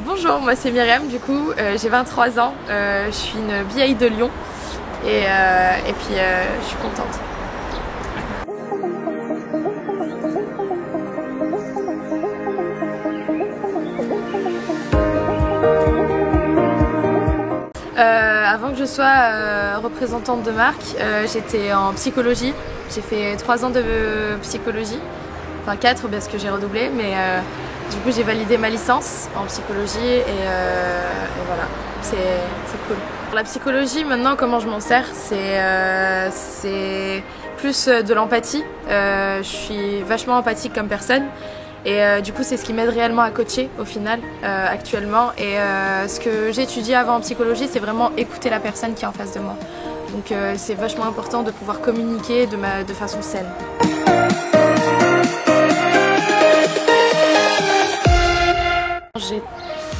Bonjour, moi c'est Myriam, du coup j'ai 23 ans, je suis une BA de Lyon et puis je suis contente. Avant que je sois représentante de marque, j'étais en psychologie. J'ai fait 3 ans de psychologie, enfin 4 parce que j'ai redoublé, mais du coup j'ai validé ma licence en psychologie et voilà, c'est cool. La psychologie maintenant, comment je m'en sers, c'est plus de l'empathie. Je suis vachement empathique comme personne. Et du coup c'est ce qui m'aide réellement à coacher au final actuellement, et ce que j'étudie avant en psychologie, c'est vraiment écouter la personne qui est en face de moi. Donc c'est vachement important de pouvoir communiquer de façon saine. J'ai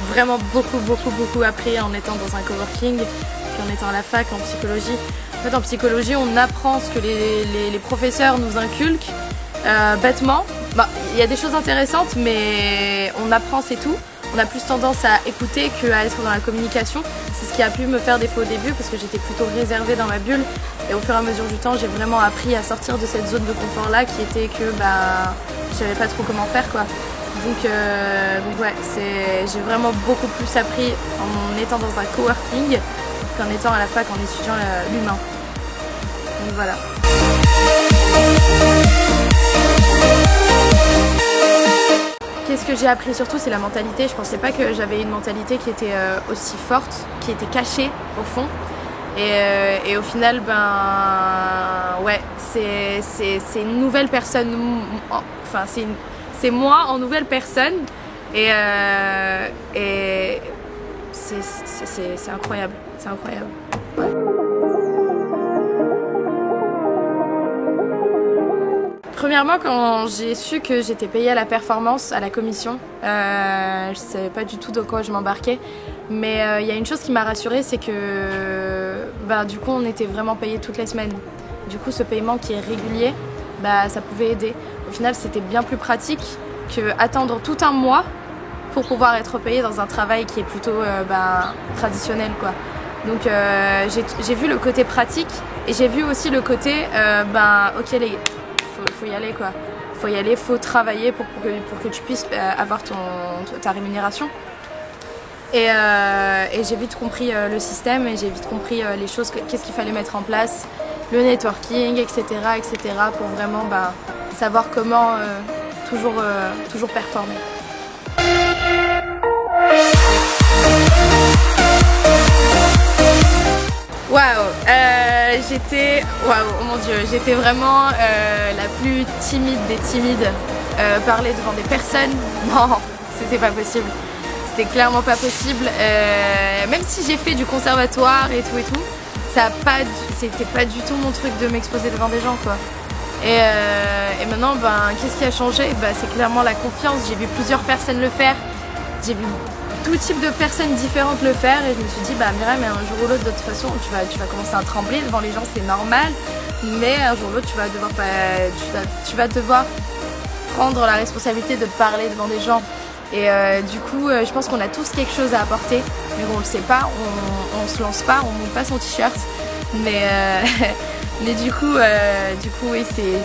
vraiment beaucoup appris en étant dans un coworking, puis en étant à la fac en psychologie. En fait en psychologie on apprend ce que les professeurs nous inculquent bêtement. Bah, il y a des choses intéressantes, mais on apprend, c'est tout. On a plus tendance à écouter qu'à être dans la communication. C'est ce qui a pu me faire défaut au début parce que j'étais plutôt réservée dans ma bulle. Et au fur et à mesure du temps, j'ai vraiment appris à sortir de cette zone de confort-là qui était que je savais pas trop comment faire, quoi. Donc ouais, j'ai vraiment beaucoup plus appris en étant dans un coworking qu'en étant à la fac en étudiant l'humain. Donc voilà. Qu'est-ce que j'ai appris surtout, c'est la mentalité. Je pensais pas que j'avais une mentalité qui était aussi forte, qui était cachée au fond. Et au final, ouais, c'est une nouvelle personne. Enfin, c'est moi en nouvelle personne. Et c'est incroyable. C'est incroyable. Ouais. Premièrement, quand j'ai su que j'étais payée à la performance, à la commission, je ne savais pas du tout de quoi je m'embarquais. Mais il y a une chose qui m'a rassurée, c'est que du coup on était vraiment payé toutes les semaines. Du coup ce paiement qui est régulier, ça pouvait aider. Au final c'était bien plus pratique qu'attendre tout un mois pour pouvoir être payé dans un travail qui est plutôt traditionnel, quoi. Donc j'ai vu le côté pratique et j'ai vu aussi le côté ok les gars, faut y aller, quoi. Faut y aller, faut travailler pour que tu puisses avoir ta rémunération. Et j'ai vite compris le système et j'ai vite compris les choses, qu'est-ce qu'il fallait mettre en place, le networking, etc. pour vraiment savoir comment toujours performer. Oh mon dieu, j'étais vraiment la plus timide des timides. Parler devant des personnes, non, c'était pas possible. C'était clairement pas possible. Même si j'ai fait du conservatoire et tout, c'était pas du tout mon truc de m'exposer devant des gens, quoi. Et maintenant, qu'est-ce qui a changé? C'est clairement la confiance. J'ai vu plusieurs personnes le faire. J'ai vu tout type de personnes différentes le faire et je me suis dit Myriam, un jour ou l'autre de toute façon tu vas commencer à trembler devant les gens, c'est normal, mais un jour ou l'autre tu vas devoir prendre la responsabilité de parler devant des gens. Et du coup je pense qu'on a tous quelque chose à apporter, mais on le sait pas, on se lance pas, on monte pas son t-shirt, mais du coup oui, il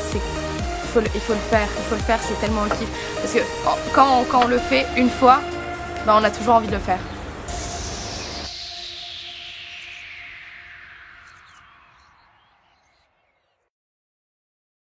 faut le faire, c'est tellement le kiff, parce que quand on le fait une fois, on a toujours envie de le faire.